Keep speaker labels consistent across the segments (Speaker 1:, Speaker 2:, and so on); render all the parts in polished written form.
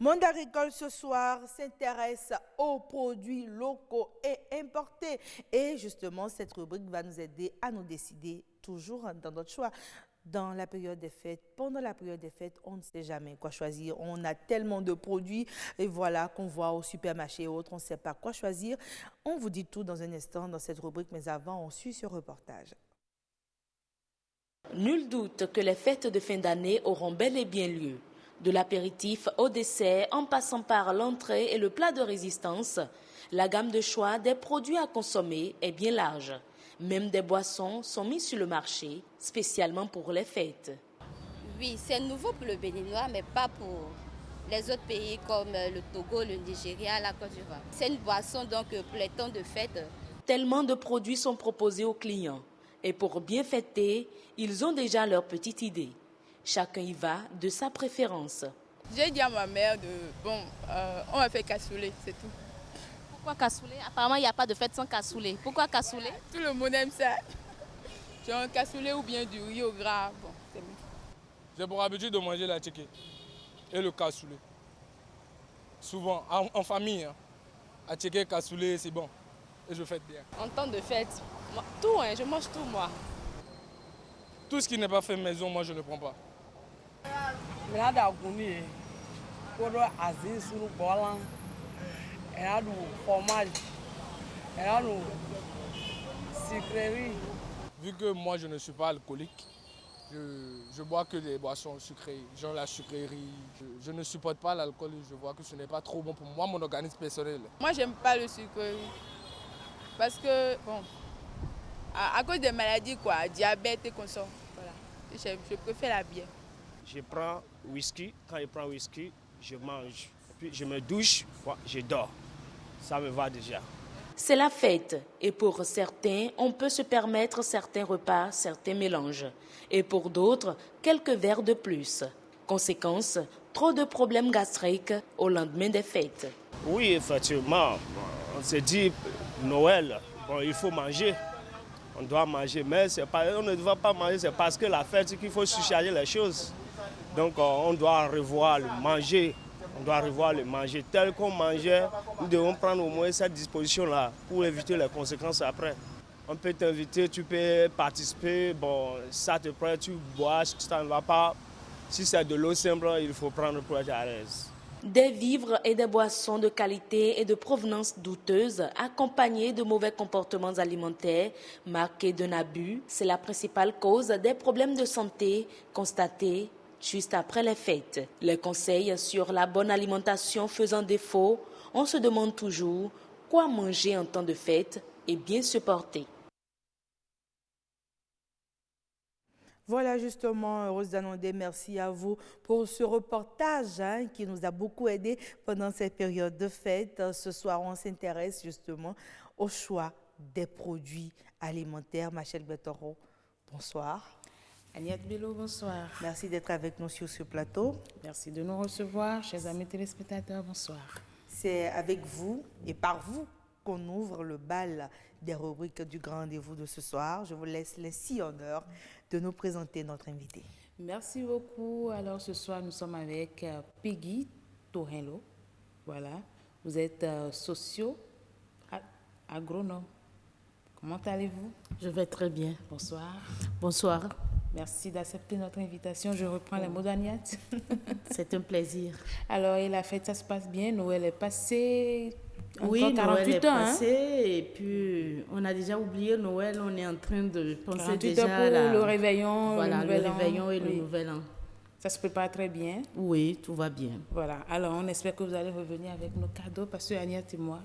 Speaker 1: Monde agricole ce soir s'intéresse aux produits locaux et importés. Et justement, cette rubrique va nous aider à nous décider toujours dans notre choix. Dans la période des fêtes, pendant la période des fêtes, on ne sait jamais quoi choisir. On a tellement de produits et voilà qu'on voit au supermarché et autres, on ne sait pas quoi choisir. On vous dit tout dans un instant dans cette rubrique, mais avant, on suit ce reportage.
Speaker 2: Nul doute que les fêtes de fin d'année auront bel et bien lieu. De l'apéritif au dessert, en passant par l'entrée et le plat de résistance, la gamme de choix des produits à consommer est bien large. Même des boissons sont mises sur le marché, spécialement pour les fêtes.
Speaker 3: Oui, c'est nouveau pour le Béninois, mais pas pour les autres pays comme le Togo, le Nigeria, la Côte d'Ivoire. C'est une boisson donc pour les temps de fête.
Speaker 2: Tellement de produits sont proposés aux clients. Et pour bien fêter, ils ont déjà leur petite idée. Chacun y va de sa préférence.
Speaker 4: J'ai dit à ma mère on va faire cassoulet, c'est tout.
Speaker 5: Pourquoi cassoulet? Apparemment, il n'y a pas de fête sans cassoulet. Pourquoi cassoulet?
Speaker 4: Tout le monde aime ça. J'ai un cassoulet ou bien du riz au gras. Bon, c'est bon.
Speaker 6: J'ai pour habitude de manger la tchéké et le cassoulet. Souvent, en famille, hein. La tchéké, cassoulet, c'est bon. Et je fête bien.
Speaker 7: En temps de fête, tout, je mange tout moi.
Speaker 6: Tout ce qui n'est pas fait maison, moi je ne prends pas. Vu que moi je ne suis pas alcoolique, je bois que des boissons sucrées, genre la sucrerie. Je ne supporte pas l'alcool, je vois que ce n'est pas trop bon pour moi, mon organisme personnel.
Speaker 4: Moi j'aime pas le sucre parce que, à cause des maladies, diabète et comme ça, voilà. Je préfère la bière.
Speaker 8: Je prends whisky, quand je prends whisky, je mange. Puis je me douche, je dors. Ça me va déjà.
Speaker 2: C'est la fête et pour certains, on peut se permettre certains repas, certains mélanges. Et pour d'autres, quelques verres de plus. Conséquence, trop de problèmes gastriques au lendemain des fêtes.
Speaker 8: Oui, effectivement, on se dit Noël, il faut manger. On doit manger, mais on ne doit pas manger, c'est parce que la fête qu'il faut surcharger les choses. Donc on doit revoir le manger. On doit revoir le manger tel qu'on mangeait. Nous devons prendre au moins cette disposition-là pour éviter les conséquences après. On peut t'inviter, tu peux participer, ça te prend, tu bois, si ça ne va pas. Si c'est de l'eau simple, il faut prendre pour être à l'aise.
Speaker 2: Des vivres et des boissons de qualité et de provenance douteuse, accompagnés de mauvais comportements alimentaires, marqués d'un abus, c'est la principale cause des problèmes de santé constatés juste après les fêtes. Les conseils sur la bonne alimentation faisant défaut, on se demande toujours quoi manger en temps de fête et bien se porter.
Speaker 1: Voilà justement, Rose Danondé, merci à vous pour ce reportage qui nous a beaucoup aidé pendant cette période de fête. Ce soir, on s'intéresse justement au choix des produits alimentaires. Machel Betoro, bonsoir.
Speaker 9: Agnès Bello, bonsoir.
Speaker 1: Merci d'être avec nous sur ce plateau.
Speaker 9: Merci de nous recevoir, chers amis téléspectateurs, bonsoir.
Speaker 1: C'est avec vous et par vous qu'on ouvre le bal des rubriques du grand rendez-vous de ce soir. Je vous laisse l'insi honneur de nous présenter notre invité.
Speaker 9: Merci beaucoup. Alors ce soir, nous sommes avec Peggy Tohenlo. Voilà. Vous êtes socio-agronome. Comment allez-vous?
Speaker 10: Je vais très bien.
Speaker 9: Bonsoir.
Speaker 10: Bonsoir.
Speaker 9: Merci d'accepter notre invitation. Je reprends les mots d'Agnès.
Speaker 10: C'est un plaisir.
Speaker 9: Alors, et la fête, ça se passe bien? Noël est passé?
Speaker 10: Oui,
Speaker 9: encore 48
Speaker 10: Noël est
Speaker 9: ans,
Speaker 10: passé et puis on a déjà oublié Noël. On est en train de penser déjà
Speaker 9: pour le réveillon,
Speaker 10: voilà,
Speaker 9: le
Speaker 10: réveillon et
Speaker 9: oui.
Speaker 10: le nouvel an.
Speaker 9: Ça se prépare très bien.
Speaker 10: Oui, tout va bien.
Speaker 9: Voilà. Alors, on espère que vous allez revenir avec nos cadeaux parce que Agnès et moi,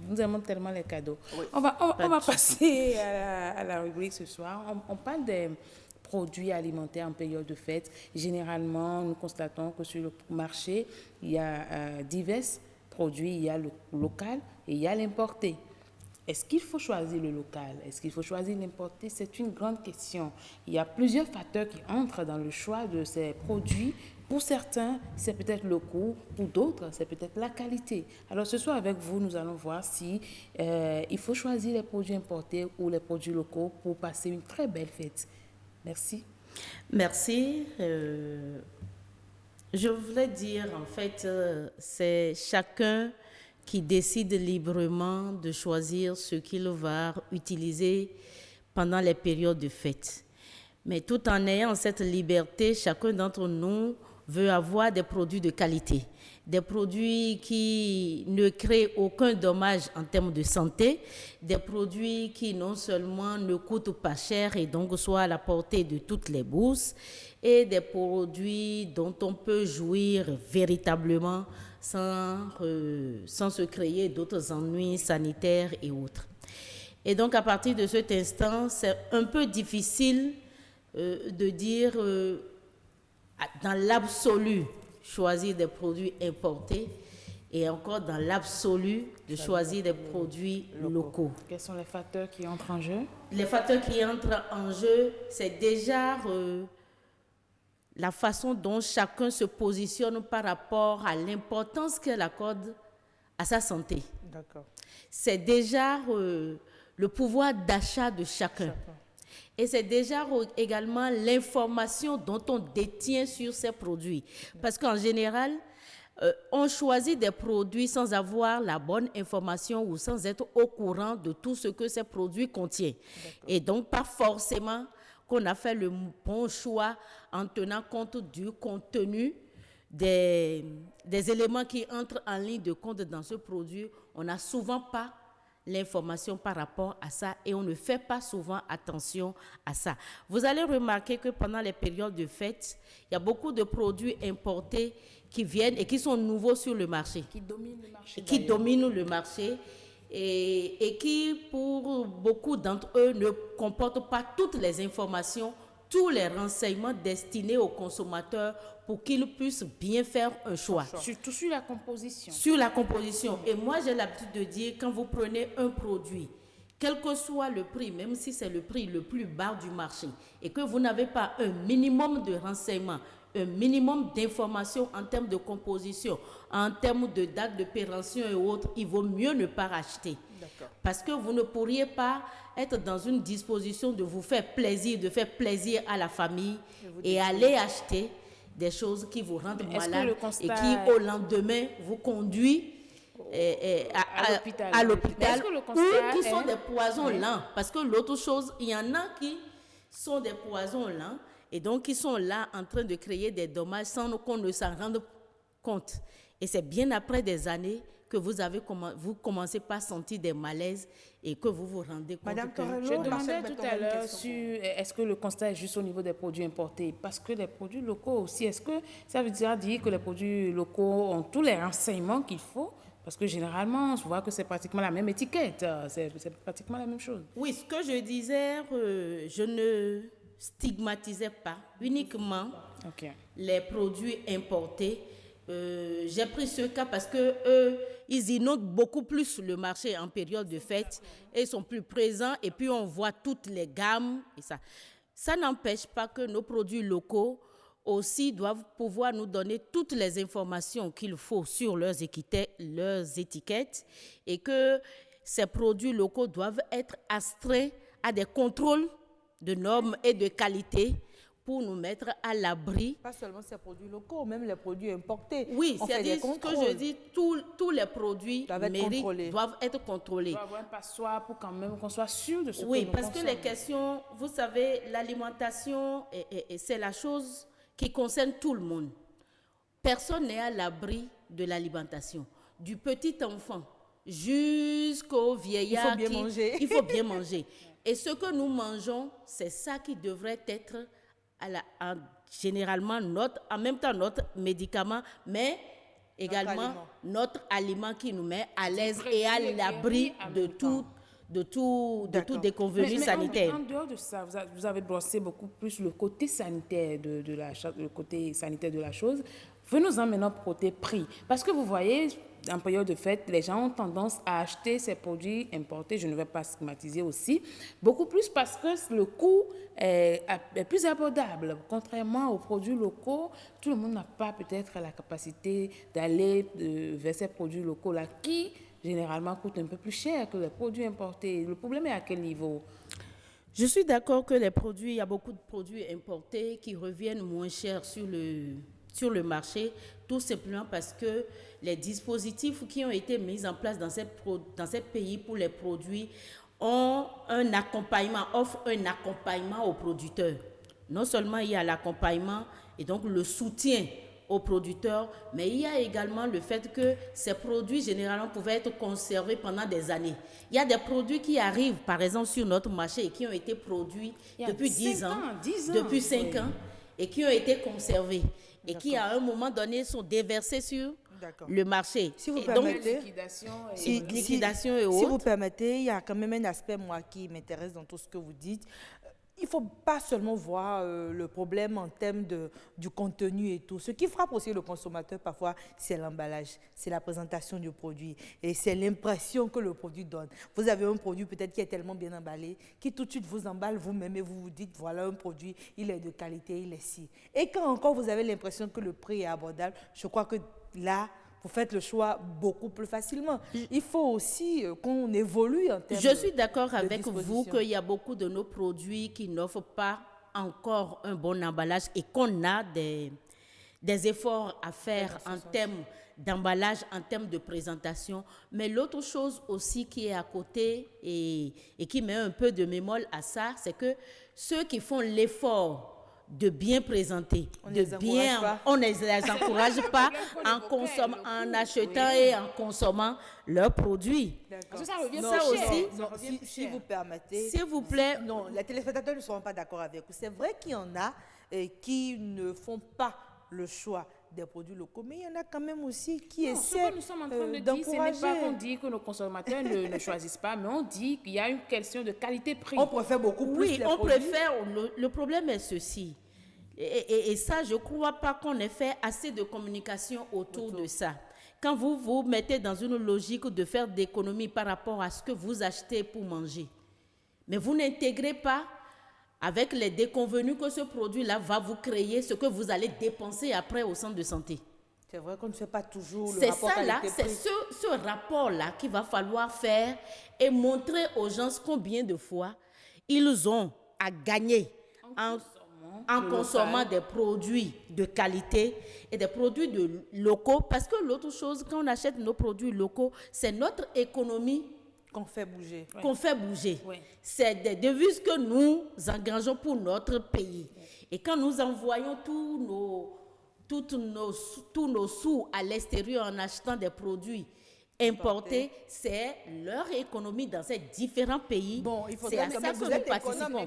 Speaker 9: nous aimons tellement les cadeaux. Oui. On va passer à la rubrique ce soir. On parle des produits alimentaires en période de fête. Généralement, nous constatons que sur le marché, il y a divers produits. Il y a le local et il y a l'importé. Est-ce qu'il faut choisir le local? Est-ce qu'il faut choisir l'importé? C'est une grande question. Il y a plusieurs facteurs qui entrent dans le choix de ces produits. Pour certains, c'est peut-être le coût. Pour d'autres, c'est peut-être la qualité. Alors ce soir, avec vous, nous allons voir si il faut choisir les produits importés ou les produits locaux pour passer une très belle fête. Merci.
Speaker 10: Merci. Je voulais dire, en fait, c'est chacun qui décide librement de choisir ce qu'il va utiliser pendant les périodes de fête. Mais tout en ayant cette liberté, chacun d'entre nous veut avoir des produits de qualité, des produits qui ne créent aucun dommage en termes de santé, des produits qui non seulement ne coûtent pas cher et donc soient à la portée de toutes les bourses, et des produits dont on peut jouir véritablement sans se créer d'autres ennuis sanitaires et autres. Et donc à partir de cet instant, c'est un peu difficile de dire dans l'absolu choisir des produits importés et encore dans l'absolu de choisir des produits locaux.
Speaker 9: Quels sont les facteurs qui entrent en jeu?
Speaker 10: Les facteurs qui entrent en jeu, c'est déjà la façon dont chacun se positionne par rapport à l'importance qu'elle accorde à sa santé.
Speaker 1: D'accord.
Speaker 10: C'est déjà le pouvoir d'achat de chacun. Et c'est déjà également l'information dont on détient sur ces produits. Parce qu'en général, on choisit des produits sans avoir la bonne information ou sans être au courant de tout ce que ces produits contiennent. Et donc, pas forcément qu'on a fait le bon choix en tenant compte du contenu des éléments qui entrent en ligne de compte dans ce produit. On n'a souvent pas l'information par rapport à ça et on ne fait pas souvent attention à ça. Vous allez remarquer que pendant les périodes de fête, il y a beaucoup de produits importés qui viennent et qui sont nouveaux sur le marché.
Speaker 9: Qui dominent le marché.
Speaker 10: Qui dominent le marché et qui, pour beaucoup d'entre eux, ne comportent pas toutes les informations, tous les renseignements destinés aux consommateurs pour qu'ils puissent bien faire un choix.
Speaker 9: Surtout sur la composition.
Speaker 10: Sur la composition. Et moi, j'ai l'habitude de dire, quand vous prenez un produit, quel que soit le prix, même si c'est le prix le plus bas du marché, et que vous n'avez pas un minimum de renseignements, un minimum d'informations en termes de composition, en termes de date de péremption et autres, il vaut mieux ne pas racheter. Parce que vous ne pourriez pas être dans une disposition de vous faire plaisir, de faire plaisir à la famille et aller acheter des choses qui vous rendent malade et qui, au lendemain, vous conduit à l'hôpital ou qui sont des poisons lents. Parce que l'autre chose, il y en a qui sont des poisons lents et donc ils sont là en train de créer des dommages sans qu'on ne s'en rende compte. Et c'est bien après des années que vous commencez par sentir des malaises et que vous vous rendez compte.
Speaker 1: Madame Torello,
Speaker 9: je demandais tout à l'heure est-ce que le constat est juste au niveau des produits importés? Parce que les produits locaux aussi, est-ce que ça veut dire que les produits locaux ont tous les renseignements qu'il faut? Parce que généralement, on se voit que c'est pratiquement la même étiquette, c'est pratiquement la même chose.
Speaker 10: Oui, ce que je disais, je ne stigmatisais pas uniquement les produits importés. J'ai pris ce cas parce que ils inondent beaucoup plus le marché en période de fête et ils sont plus présents et puis on voit toutes les gammes et ça. Ça n'empêche pas que nos produits locaux aussi doivent pouvoir nous donner toutes les informations qu'il faut sur leurs étiquettes et que ces produits locaux doivent être astreints à des contrôles de normes et de qualité pour nous mettre à l'abri.
Speaker 1: Pas seulement ces produits locaux, même les produits importés.
Speaker 10: Oui, c'est-à-dire ce que je dis, tous les produits doivent être contrôlés.
Speaker 9: Il doit avoir un passoire pour quand même qu'on soit sûr de ce que nous
Speaker 10: consommons. Oui, parce que les questions, vous savez, l'alimentation, c'est la chose qui concerne tout le monde. Personne n'est à l'abri de l'alimentation. Du petit enfant jusqu'au vieillard.
Speaker 1: Il faut bien manger.
Speaker 10: Il faut bien manger. Et ce que nous mangeons, c'est ça qui devrait être généralement en même temps notre médicament, mais également notre aliment qui nous met à l'aise et à l'abri de tout déconvenu sanitaire.
Speaker 9: En dehors de ça, vous avez brossé beaucoup plus le côté sanitaire le côté sanitaire de la chose. Venons-en maintenant au côté prix. Parce que vous voyez, en période de fête, les gens ont tendance à acheter ces produits importés, je ne vais pas stigmatiser aussi, beaucoup plus parce que le coût est plus abordable. Contrairement aux produits locaux, tout le monde n'a pas peut-être la capacité d'aller vers ces produits locaux-là qui, généralement, coûtent un peu plus cher que les produits importés. Le problème est à quel niveau?
Speaker 10: Je suis d'accord que il y a beaucoup de produits importés qui reviennent moins cher sur sur le marché, tout simplement parce que les dispositifs qui ont été mis en place dans ces pays pour les produits offrent un accompagnement aux producteurs. Non seulement il y a l'accompagnement et donc le soutien aux producteurs, mais il y a également le fait que ces produits généralement pouvaient être conservés pendant des années. Il y a des produits qui arrivent par exemple sur notre marché et qui ont été produits depuis 10 ans, depuis 5 ans et qui ont été conservés et qui à un moment donné sont déversés sur le marché.
Speaker 1: Si vous
Speaker 10: et
Speaker 1: permettez,
Speaker 10: donc, liquidation et autres.
Speaker 1: Si vous permettez, il y a quand même un aspect, moi, qui m'intéresse dans tout ce que vous dites. Il ne faut pas seulement voir le problème en termes du contenu et tout. Ce qui frappe aussi le consommateur parfois, c'est l'emballage, c'est la présentation du produit et c'est l'impression que le produit donne. Vous avez un produit peut-être qui est tellement bien emballé, qui tout de suite vous emballe vous-même et vous vous dites, voilà un produit, il est de qualité, il est si. Et quand encore vous avez l'impression que le prix est abordable, je crois que là, vous faites le choix beaucoup plus facilement. Il faut aussi qu'on évolue en termes
Speaker 10: Je suis d'accord avec vous
Speaker 1: disposition.
Speaker 10: qu'il y a beaucoup de nos produits qui n'offrent pas encore un bon emballage et qu'on a des efforts à faire en termes d'emballage, en termes de présentation. Mais l'autre chose aussi qui est à côté et qui met un peu de bémol à ça, c'est que ceux qui font l'effort de bien présenter, on ne les encourage pas en achetant et en consommant leurs produits.
Speaker 1: Parce que ça
Speaker 10: revient
Speaker 1: aussi, si vous permettez,
Speaker 10: s'il vous plaît.
Speaker 1: Non, les téléspectateurs ne seront pas d'accord avec vous. C'est vrai qu'il y en a qui ne font pas le choix des produits locaux, mais il y en a quand même aussi qui essaient
Speaker 9: ce que nous sommes en train de dire, ce n'est pas qu'on dit que nos consommateurs ne choisissent pas, mais on dit qu'il y a une question de qualité-prix.
Speaker 1: On préfère beaucoup plus
Speaker 10: Oui,
Speaker 1: les
Speaker 10: on
Speaker 1: produits.
Speaker 10: préfère. Le problème est ceci. Et ça, je ne crois pas qu'on ait fait assez de communication autour de ça. Quand vous vous mettez dans une logique de faire d'économie par rapport à ce que vous achetez pour manger, mais vous n'intégrez pas avec les déconvenus que ce produit-là va vous créer ce que vous allez dépenser après au centre de santé.
Speaker 1: C'est vrai qu'on ne fait pas toujours le
Speaker 10: C'est
Speaker 1: rapport
Speaker 10: ça là,
Speaker 1: qualité-prix.
Speaker 10: c'est ce rapport-là qu'il va falloir faire et montrer aux gens combien de fois ils ont à gagner en consommant des produits de qualité et des produits locaux. Parce que l'autre chose, quand on achète nos produits locaux, c'est notre économie
Speaker 1: qu'on fait bouger.
Speaker 10: Oui. C'est des devises que nous engageons pour notre pays. Et quand nous envoyons tous nos sous à l'extérieur en achetant des produits importés, c'est leur économie dans ces différents pays. C'est à ça que nous participons.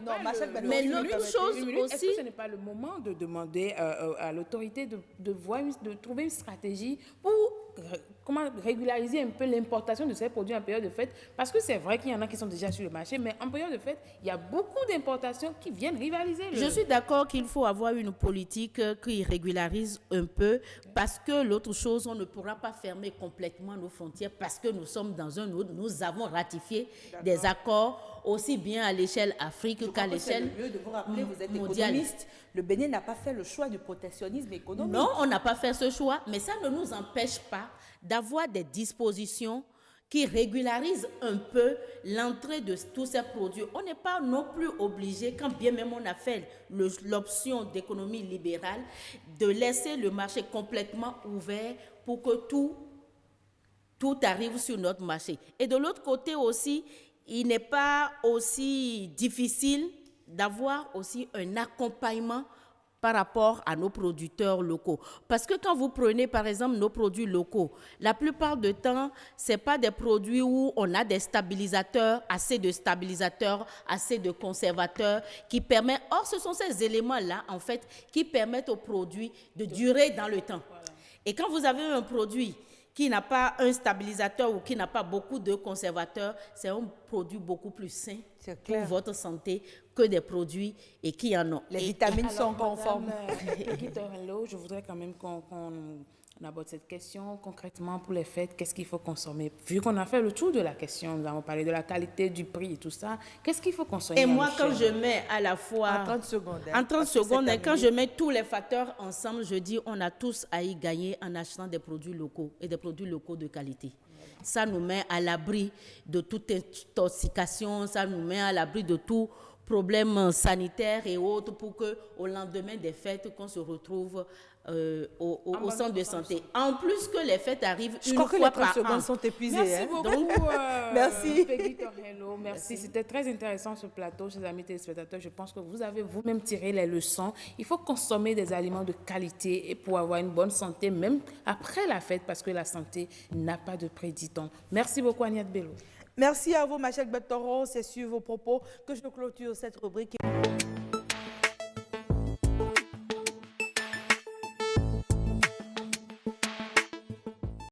Speaker 10: Mais l'autre chose aussi...
Speaker 9: Est-ce que ce n'est pas le moment de demander à l'autorité de trouver une stratégie pour régulariser un peu l'importation de ces produits en période de fête? Parce que c'est vrai qu'il y en a qui sont déjà sur le marché, mais en période de fête, il y a beaucoup d'importations qui viennent rivaliser.
Speaker 10: Je suis d'accord qu'il faut avoir une politique qui régularise un peu, parce que l'autre chose, on ne pourra pas fermer complètement nos frontières parce que nous sommes dans un autre. Nous avons ratifié des accords aussi bien à l'échelle Afrique qu'à l'échelle mondiale.
Speaker 1: C'est le lieu de vous rappeler, vous êtes économiste. Le Bénin n'a pas fait le choix du protectionnisme économique.
Speaker 10: Non, on n'a pas fait ce choix, mais ça ne nous empêche pas d'avoir des dispositions qui régularisent un peu l'entrée de tous ces produits. On n'est pas non plus obligé, quand bien même on a fait l'option d'économie libérale, de laisser le marché complètement ouvert pour que tout arrive sur notre marché. Et de l'autre côté aussi, il n'est pas aussi difficile d'avoir aussi un accompagnement par rapport à nos producteurs locaux. Parce que quand vous prenez, par exemple, nos produits locaux, la plupart du temps, ce n'est pas des produits où on a des stabilisateurs, assez de conservateurs qui permettent... Or, ce sont ces éléments-là, en fait, qui permettent aux produits de durer dans le temps. Voilà. Et quand vous avez un produit qui n'a pas un stabilisateur ou qui n'a pas beaucoup de conservateurs, c'est un produit beaucoup plus sain pour votre santé que des produits et qui en ont.
Speaker 1: Les vitamines sont conformes.
Speaker 9: Je voudrais quand même qu'on aborde cette question concrètement pour les fêtes. Qu'est-ce qu'il faut consommer? Vu qu'on a fait le tour de la question, nous avons parlé de la qualité, du prix et tout ça. Qu'est-ce qu'il faut consommer?
Speaker 10: Et moi, quand je mets à la fois...
Speaker 1: En 30 secondes.
Speaker 10: En 30 secondes, et quand je mets tous les facteurs ensemble, je dis on a tous à y gagner en achetant des produits locaux et des produits locaux de qualité. Ça nous met à l'abri de toute intoxication, ça nous met à l'abri de tout problèmes sanitaires et autres pour qu'au lendemain des fêtes, qu'on se retrouve au centre de santé. En plus que les fêtes arrivent une fois par an.
Speaker 1: Je crois que les 30 secondes sont épuisées.
Speaker 9: Merci beaucoup.
Speaker 10: Donc,
Speaker 9: merci. Peggy Torello, merci. C'était très intéressant ce plateau, chers amis téléspectateurs. Je pense que vous avez vous-même tiré les leçons. Il faut consommer des aliments de qualité et pour avoir une bonne santé, même après la fête, parce que la santé n'a pas de prix, dit-on. Merci beaucoup, Agnès Bello.
Speaker 1: Merci à vous, Machel Bettoro. C'est sur vos propos que je clôture cette rubrique.